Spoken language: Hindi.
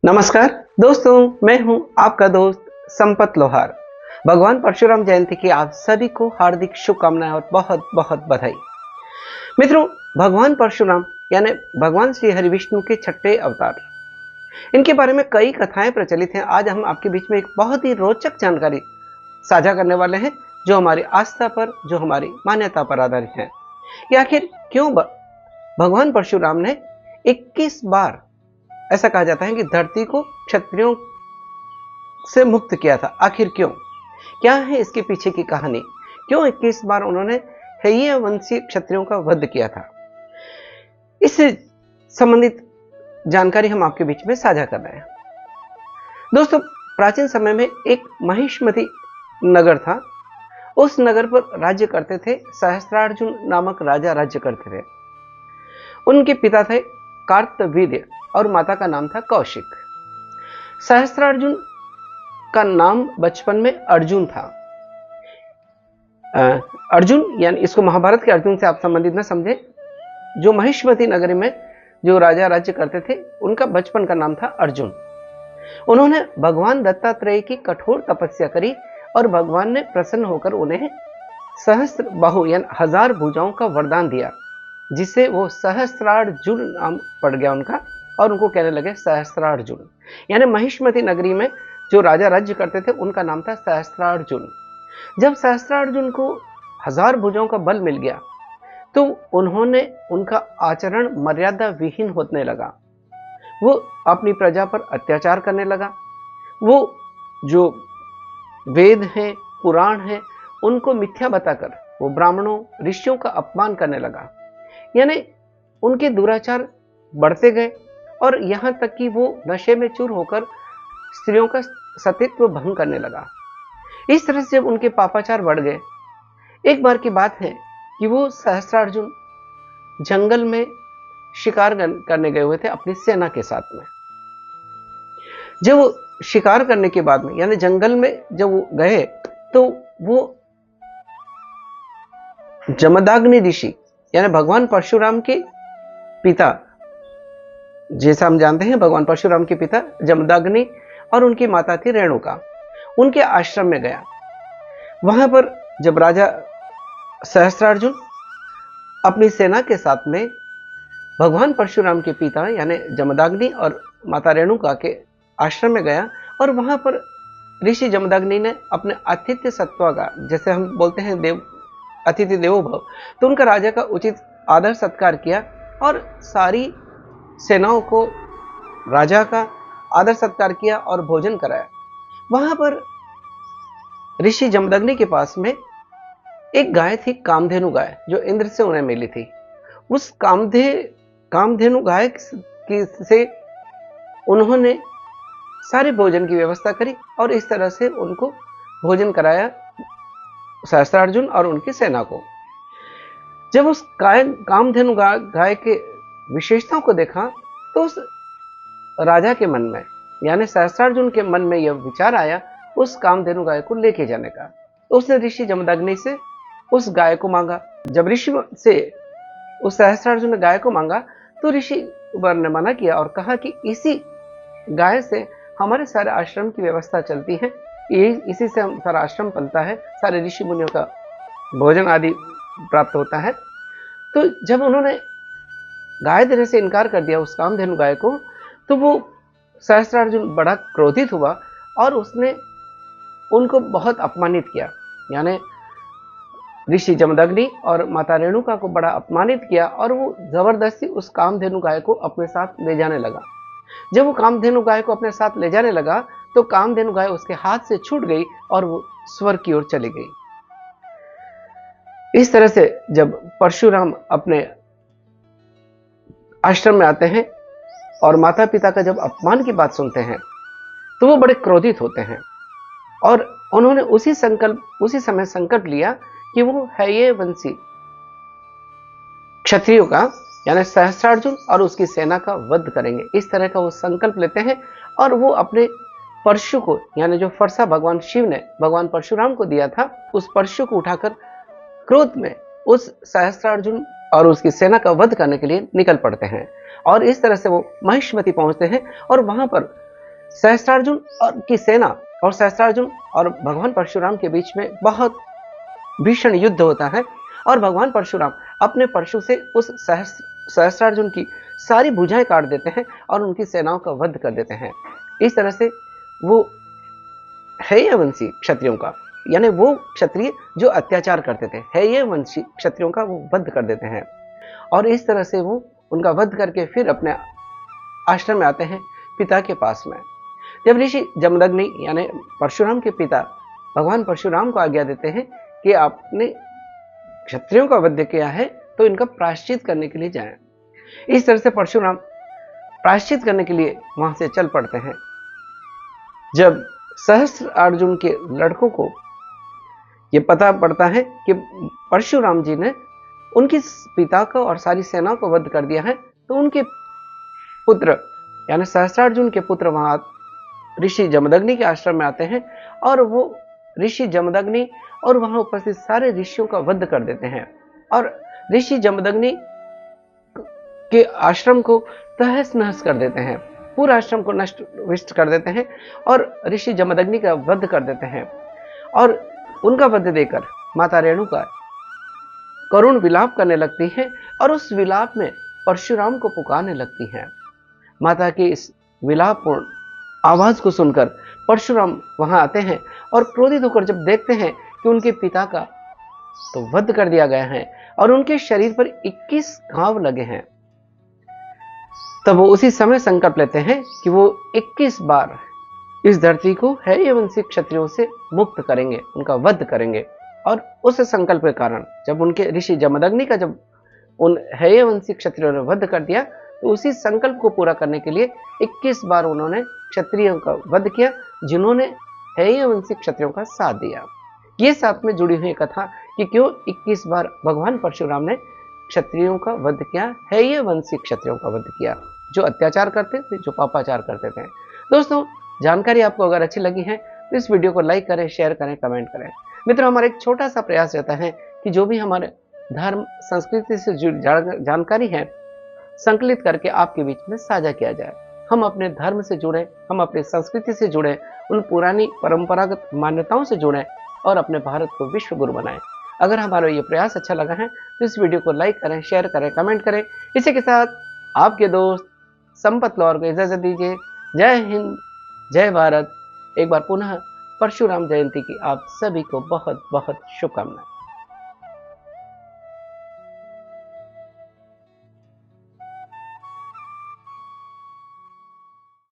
नमस्कार दोस्तों, मैं हूं आपका दोस्त संपत लोहार। भगवान परशुराम जयंती की आप सभी को हार्दिक शुभकामनाएं और बहुत बहुत बधाई। मित्रों, भगवान परशुराम यानी भगवान श्री हरि विष्णु के छठे अवतार, इनके बारे में कई कथाएं प्रचलित हैं। आज हम आपके बीच में एक बहुत ही रोचक जानकारी साझा करने वाले हैं, जो हमारी आस्था पर, जो हमारी मान्यता पर आधारित है कि आखिर क्यों भगवान परशुराम ने 21 बार, ऐसा कहा जाता है कि धरती को क्षत्रियों से मुक्त किया था। आखिर क्यों? क्या है इसके पीछे की कहानी? क्यों 21 बार उन्होंने हेय वंशीय क्षत्रियों का वध किया था? इससे संबंधित जानकारी हम आपके बीच में साझा कर रहे हैं। दोस्तों, प्राचीन समय में एक महिष्मति नगर था। उस नगर पर राज्य करते थे सहस्त्रार्जुन नामक राजा राज्य करते थे। उनके पिता थे कार्तवीर्य और माता का नाम था कौशिक। सहस्त्रार्जुन का नाम बचपन में अर्जुन था। अर्जुन यानी इसको महाभारत के अर्जुन से आप संबंधित न समझे। जो महिष्मति नगरी में जो राजा राज्य करते थे, उनका बचपन का नाम था अर्जुन। उन्होंने भगवान दत्तात्रेय की कठोर तपस्या करी और भगवान ने प्रसन्न होकर उन्हें सहस्त्र बाहु यानी 1000 भुजाओं का वरदान दिया, जिससे वो सहस्त्रार्जुन नाम पड़ गया उनका, और उनको कहने लगे सहस्त्रार्जुन। यानी महिष्मति नगरी में जो राजा राज्य करते थे, उनका नाम था सहस्त्रार्जुन। जब सहस्त्रार्जुन को 1000 भुजाओं का बल मिल गया, तो उन्होंने उनका आचरण मर्यादा विहीन होने लगा। वो अपनी प्रजा पर अत्याचार करने लगा। वो जो वेद हैं, पुराण हैं, उनको मिथ्या बताकर वो ब्राह्मणों, ऋषियों का अपमान करने लगा। यानी उनके दुराचार बढ़ते गए और यहां तक कि वो नशे में चूर होकर स्त्रियों का सतीत्व भंग करने लगा। इस तरह से जब उनके पापाचार बढ़ गए, एक बार की बात है कि वो सहस्त्रार्जुन जंगल में शिकार करने गए हुए थे अपनी सेना के साथ में। जब वो शिकार करने के बाद में, यानी जंगल में जब वो गए, तो वो जमदाग्नि ऋषि यानी भगवान परशुराम के पिता, जैसा हम जानते हैं भगवान परशुराम के पिता जमदाग्नि और उनकी माता थी रेणुका, उनके आश्रम में गया। वहां पर जब राजा सहस्त्रार्जुन अपनी सेना के साथ में भगवान परशुराम के पिता यानी जमदाग्नि और माता रेणुका के आश्रम में गया, और वहां पर ऋषि जमदाग्नि ने अपने आतिथ्य सत्वा का, जैसे हम बोलते हैं देव अतिथि देवो भव, तो उनका राजा का उचित आदर सत्कार किया और सारी सेनाओं को राजा का आदर सत्कार किया और भोजन कराया। वहां पर ऋषि जमदग्नि के पास में एक गाय थी, कामधेनु गाय, जो इंद्र से उन्हें मिली थी। उस कामधेनु गाय से उन्होंने सारे भोजन की व्यवस्था करी और इस तरह से उनको भोजन कराया, सहस्त्रार्जुन और उनकी सेना को। जब उस कामधेनु गाय के विशेषताओं को देखा, तो उस राजा के मन में यानी सहस्त्रार्जुन के मन में यह विचार आया उस कामधेनु गाय को लेके जाने का। तो उसने ऋषि जमदग्नि से उस गाय को मांगा। जब ऋषि से उस सहस्त्रार्जुन ने गाय को मांगा, तो ऋषि वर ने मना किया और कहा कि इसी गाय से हमारे सारे आश्रम की व्यवस्था चलती है, इसी से हम सारा आश्रम पलता है, सारे ऋषि मुनियों का भोजन आदि प्राप्त होता है। तो जब उन्होंने गाय देने से इनकार कर दिया उस कामधेनु गाय को, तो वो सहस्त्रार्जुन बड़ा क्रोधित हुआ और उसने उनको बहुत अपमानित किया। यानी ऋषि जमदग्नि और माता रेणुका को बड़ा अपमानित किया और वो जबरदस्ती उस कामधेनु गाय को अपने साथ ले जाने लगा। जब वो कामधेनु गाय को अपने साथ ले जाने लगा, तो कामधेनु गाय उसके हाथ से छूट गई और वो स्वर्ग की ओर चली गई। इस तरह से जब परशुराम अपने आश्रम में आते हैं और माता पिता का जब अपमान की बात सुनते हैं, तो वो बड़े क्रोधित होते हैं और उन्होंने उसी समय संकल्प लिया कि वो हेय वंशी क्षत्रियों का यानी सहस्त्रार्जुन और उसकी सेना का वध करेंगे। इस तरह का वो संकल्प लेते हैं और वो अपने परशु को, यानी जो फरसा भगवान शिव ने भगवान परशुराम को दिया था, उस परशु को उठाकर क्रोध में उस सहस्त्रार्जुन और उसकी सेना का वध करने के लिए निकल पड़ते हैं। और इस तरह से वो महिष्मति पहुंचते हैं और वहां पर सहस्त्रार्जुन और की सेना और सहस्त्रार्जुन और भगवान परशुराम के बीच में बहुत भीषण युद्ध होता है। और भगवान परशुराम अपने परशु से उस सहस्त्रार्जुन की सारी भुजाएं काट देते हैं और उनकी सेनाओं का वध कर देते हैं। इस तरह से वो हेयवंशी क्षत्रियों का, यानी वो क्षत्रिय जो अत्याचार करते थे, हेयवंशी क्षत्रियों का वो वध कर देते हैं। और इस तरह से वो उनका वध करके फिर अपने आश्रम में आते हैं पिता के पास में। जब ऋषि जमदग्नि यानी परशुराम के पिता भगवान परशुराम को आज्ञा देते हैं कि आपने क्षत्रियों का वध किया है तो इनका प्रायश्चित करने के लिए जाएं। इस तरह से परशुराम प्रायश्चित करने के लिए वहां से चल पड़ते हैं। जब सहस्त्र अर्जुन के लड़कों को यह पता पड़ता है कि परशुराम जी ने उनकी पिता का और सारी सेना को वध कर दिया है, तो उनके पुत्र यानी सहस्त्रार्जुन के पुत्र वहां ऋषि जमदग्नि के आश्रम में आते हैं और वो ऋषि जमदग्नि और वहां उपस्थित सारे ऋषियों का वध कर देते हैं और ऋषि जमदग्नि के आश्रम को तहस नहस कर देते हैं, पूरा आश्रम को नष्ट विष्ट कर देते हैं और ऋषि जमदग्नि का वध कर देते हैं। और उनका वध देकर माता रेणुका करुण विलाप करने लगती है और उस विलाप में परशुराम को पुकारने लगती है। माता की इस विलापपूर्ण आवाज को सुनकर परशुराम वहां आते हैं और क्रोधित होकर जब देखते हैं कि उनके पिता का तो वध कर दिया गया है और उनके शरीर पर 21 घाव लगे हैं, तब वो उसी समय संकल्प लेते हैं कि वो 21 बार इस धरती को हेयवंशी क्षत्रियों से मुक्त करेंगे, उनका वध करेंगे। और उस संकल्प के कारण जब उनके ऋषि जमदग्नि का जब उन हेयवंशी क्षत्रियों ने वध कर दिया, तो उसी संकल्प को पूरा करने के लिए 21 बार उन्होंने क्षत्रियों का वध किया, जिन्होंने हेयवंशी क्षत्रियों का साथ दिया। ये साथ में जुड़ी हुई कथा कि क्यों 21 बार भगवान परशुराम ने क्षत्रियों का वध किया, हेयवंशी क्षत्रियों का वध किया, जो अत्याचार करते थे, जो पापाचार करते थे। दोस्तों, जानकारी आपको अगर अच्छी लगी है तो इस वीडियो को लाइक करें, शेयर करें, कमेंट करें। मित्रों, हमारा एक छोटा सा प्रयास रहता है कि जो भी हमारे धर्म संस्कृति से जुड़ी जानकारी है संकलित करके आपके बीच में साझा किया जाए। हम अपने धर्म से जुड़े, हम अपनी संस्कृति से जुड़े, उन पुरानी परंपरागत मान्यताओं से जुड़े और अपने भारत को विश्व गुरु बनाएं। अगर हमारा ये प्रयास अच्छा लगा है तो इस वीडियो को लाइक करें, शेयर करें, कमेंट करें। इसी के साथ आपके दोस्त संपत लौर को इजाजत दीजिए। जय हिंद, जय भारत। एक बार पुनः परशुराम जयंती की आप सभी को बहुत बहुत शुभकामनाएं।